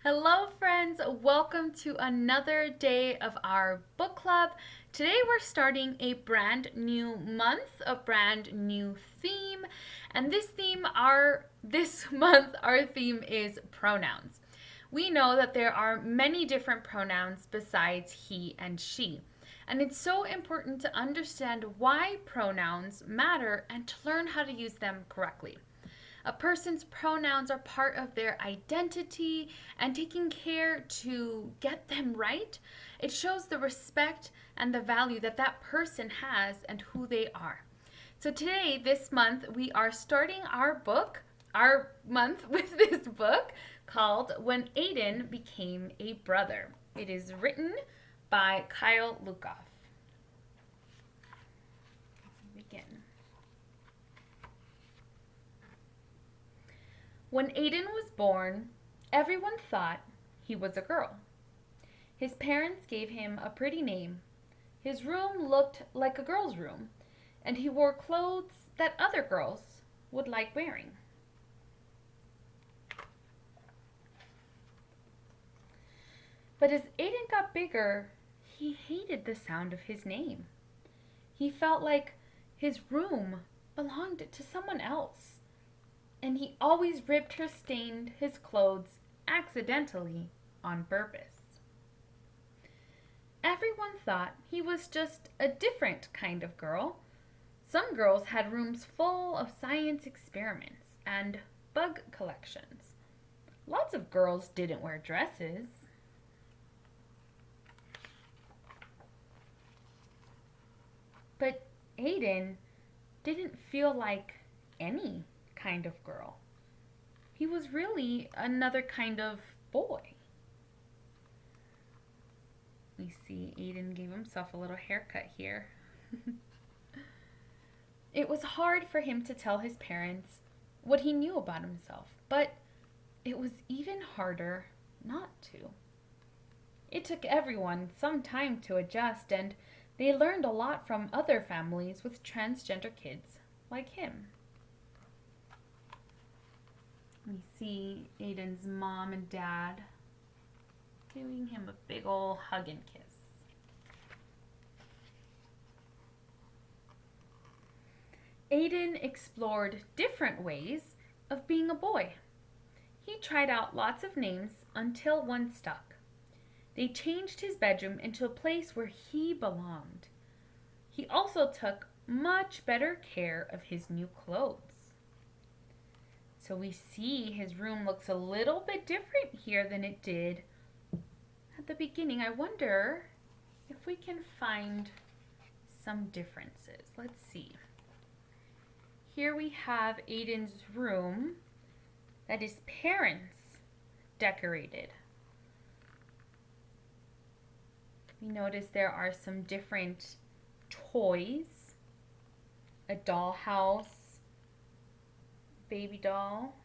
Hello, friends. Welcome to another day of our book club. Today, we're starting a brand new month, a brand new theme, and this month, our theme is pronouns. We know that there are many different pronouns besides he and she, and it's so important to understand why pronouns matter and to learn how to use them correctly. A person's pronouns are part of their identity, and taking care to get them right, it shows the respect and the value that that person has and who they are. So today, this month, we are starting our month with this book called When Aidan Became a Brother. It is written by Kyle Lukoff. Begin. When Aidan was born, everyone thought he was a girl. His parents gave him a pretty name. His room looked like a girl's room, and he wore clothes that other girls would like wearing. But as Aidan got bigger, he hated the sound of his name. He felt like his room belonged to someone else, and he always ripped or stained his clothes accidentally on purpose. Everyone thought he was just a different kind of girl. Some girls had rooms full of science experiments and bug collections. Lots of girls didn't wear dresses. But Aidan didn't feel like any kind of girl. He was really another kind of boy. We see Aidan gave himself a little haircut here. It was hard for him to tell his parents what he knew about himself, but it was even harder not to. It took everyone some time to adjust, and they learned a lot from other families with transgender kids like him. We see Aidan's mom and dad giving him a big ol' hug and kiss. Aidan explored different ways of being a boy. He tried out lots of names until one stuck. They changed his bedroom into a place where he belonged. He also took much better care of his new clothes. So we see his room looks a little bit different here than it did at the beginning. I wonder if we can find some differences. Let's see. Here we have Aidan's room that his parents decorated. We notice there are some different toys, a dollhouse, baby doll,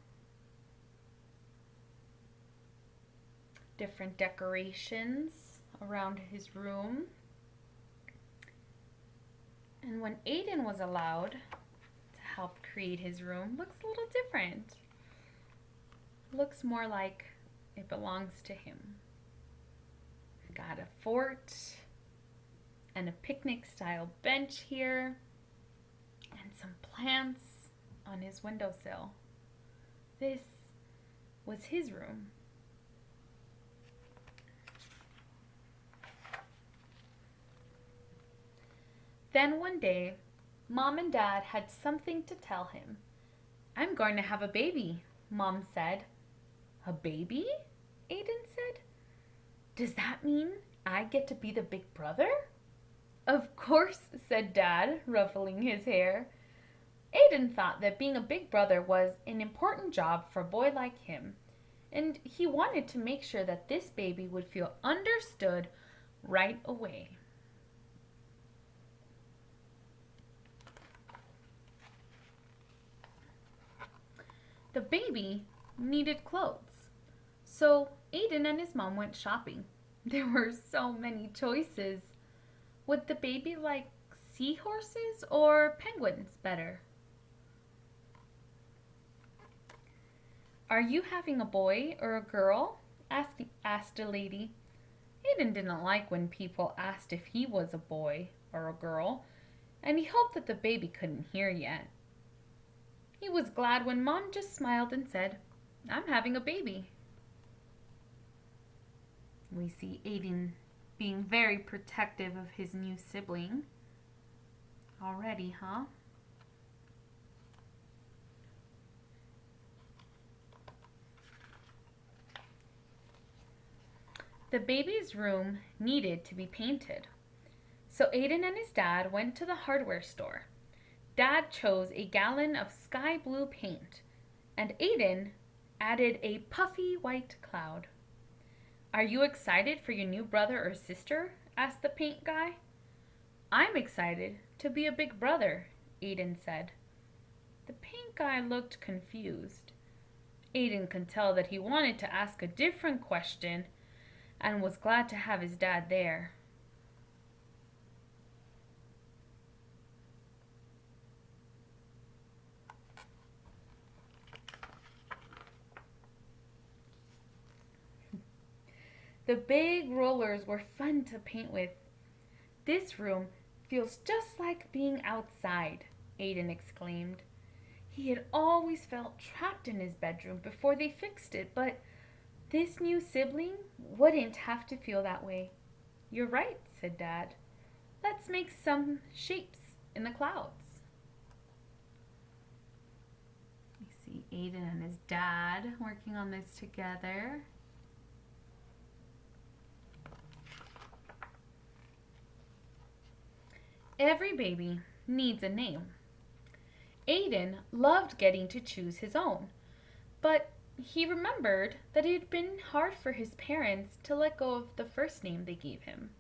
different decorations around his room. And when Aidan was allowed to help create his room, looks a little different. Looks more like it belongs to him. We've got a fort and a picnic style bench here and some plants on his windowsill. This was his room. Then one day, Mom and Dad had something to tell him. "I'm going to have a baby," Mom said. "A baby?" Aidan said. "Does that mean I get to be the big brother?" "Of course," said Dad, ruffling his hair. Aidan thought that being a big brother was an important job for a boy like him, and he wanted to make sure that this baby would feel understood right away. The baby needed clothes, so Aidan and his mom went shopping. There were so many choices. Would the baby like seahorses or penguins better? "Are you having a boy or a girl?" asked a lady. Aidan didn't like when people asked if he was a boy or a girl, and he hoped that the baby couldn't hear yet. He was glad when Mom just smiled and said, "I'm having a baby." We see Aidan being very protective of his new sibling. Already, huh? The baby's room needed to be painted. So Aidan and his dad went to the hardware store. Dad chose a gallon of sky blue paint, and Aidan added a puffy white cloud. "Are you excited for your new brother or sister?" asked the paint guy. "I'm excited to be a big brother," Aidan said. The paint guy looked confused. Aidan could tell that he wanted to ask a different question and was glad to have his dad there. The big rollers were fun to paint with. "This room feels just like being outside," Aidan exclaimed. He had always felt trapped in his bedroom before they fixed it, but this new sibling wouldn't have to feel that way. "You're right," said Dad. "Let's make some shapes in the clouds." You see Aidan and his dad working on this together. Every baby needs a name. Aidan loved getting to choose his own, but he remembered that it had been hard for his parents to let go of the first name they gave him.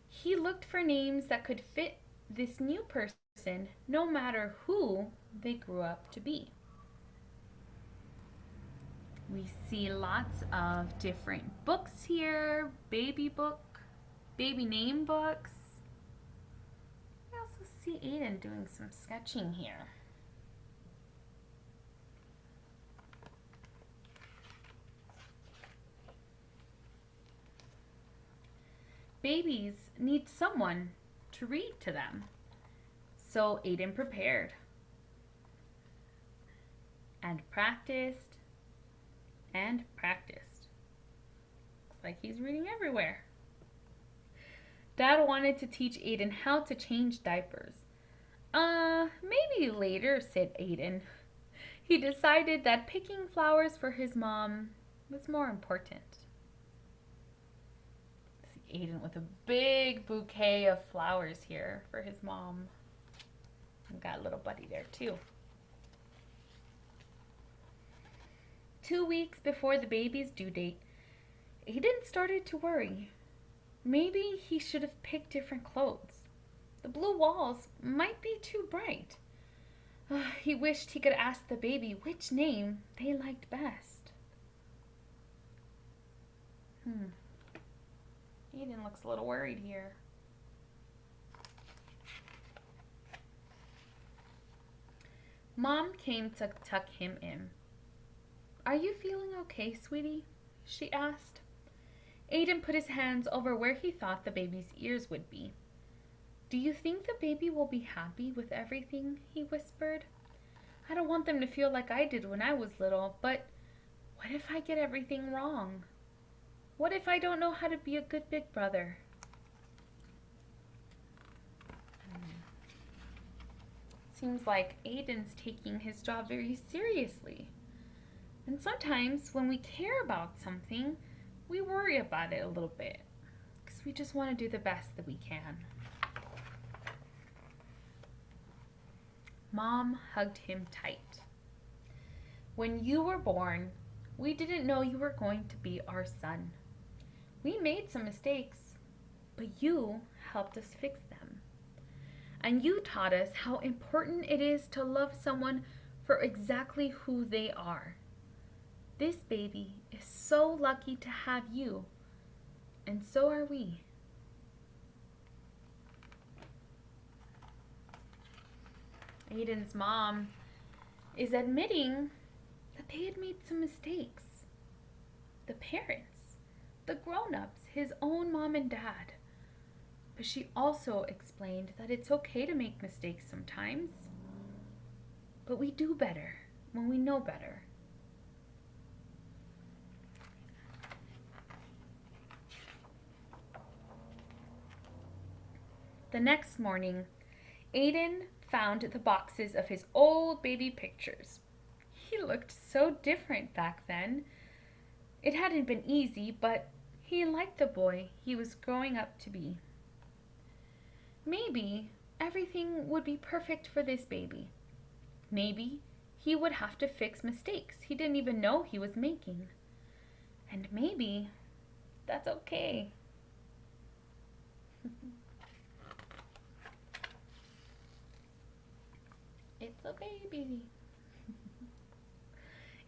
He looked for names that could fit this new person no matter who they grew up to be. We see lots of different books here, baby name books. We also see Aidan doing some sketching here. Babies need someone to read to them. So Aidan prepared and practiced and practiced. Looks like he's reading everywhere. Dad wanted to teach Aidan how to change diapers. Maybe later," said Aidan. He decided that picking flowers for his mom was more important. See Aidan with a big bouquet of flowers here for his mom. We've got a little buddy there too. 2 weeks before the baby's due date, Aidan started to worry. Maybe he should have picked different clothes. The blue walls might be too bright. He wished he could ask the baby which name they liked best. Aidan looks a little worried here. Mom came to tuck him in. "Are you feeling okay, sweetie?" she asked. Aidan put his hands over where he thought the baby's ears would be. "Do you think the baby will be happy with everything?" he whispered. "I don't want them to feel like I did when I was little, but what if I get everything wrong? What if I don't know how to be a good big brother?" Seems like Aidan's taking his job very seriously. And sometimes when we care about something, we worry about it a little bit because we just want to do the best that we can. Mom hugged him tight. "When you were born, we didn't know you were going to be our son. We made some mistakes, but you helped us fix them. And you taught us how important it is to love someone for exactly who they are. This baby is so lucky to have you, and so are we." Aidan's mom is admitting that they had made some mistakes. the parents, the grown-ups, his own mom and dad. But she also explained that it's okay to make mistakes sometimes, but we do better when we know better. The next morning, Aidan found the boxes of his old baby pictures. He looked so different back then. It hadn't been easy, but he liked the boy he was growing up to be. Maybe everything would be perfect for this baby. Maybe he would have to fix mistakes he didn't even know he was making. And maybe that's okay. It's a baby.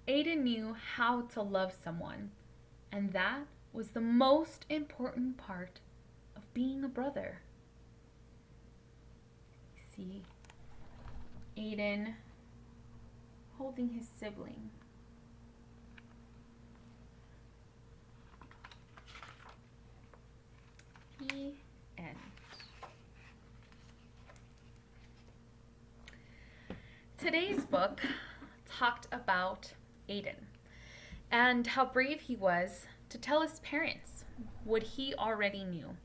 Aidan knew how to love someone, and that was the most important part of being a brother. See Aidan holding his sibling. The end. Today's book talked about Aidan and how brave he was to tell his parents what he already knew.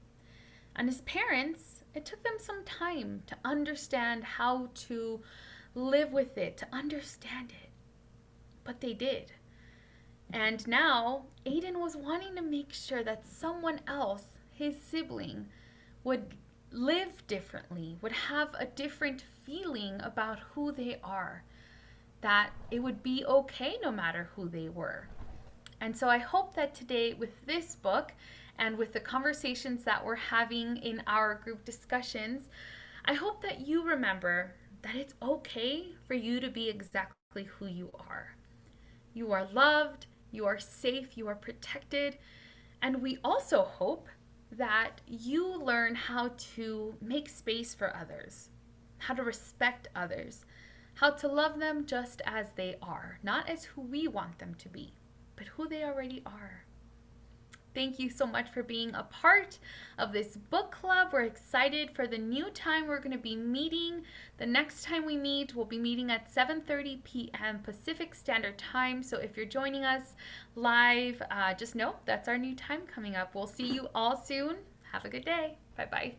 And his parents, it took them some time to understand how to live with it, to understand it. But they did. And now Aidan was wanting to make sure that someone else, his sibling, would live differently, would have a different feeling about who they are, that it would be okay no matter who they were. And so I hope that today with this book and with the conversations that we're having in our group discussions, I hope that you remember that it's okay for you to be exactly who you are. You are loved, you are safe, you are protected, and we also hope that you learn how to make space for others, how to respect others, how to love them just as they are, not as who we want them to be, but who they already are. Thank you so much for being a part of this book club. We're excited for the new time we're going to be meeting. The next time we meet, we'll be meeting at 7:30 p.m. Pacific Standard Time. So if you're joining us live, just know that's our new time coming up. We'll see you all soon. Have a good day. Bye-bye.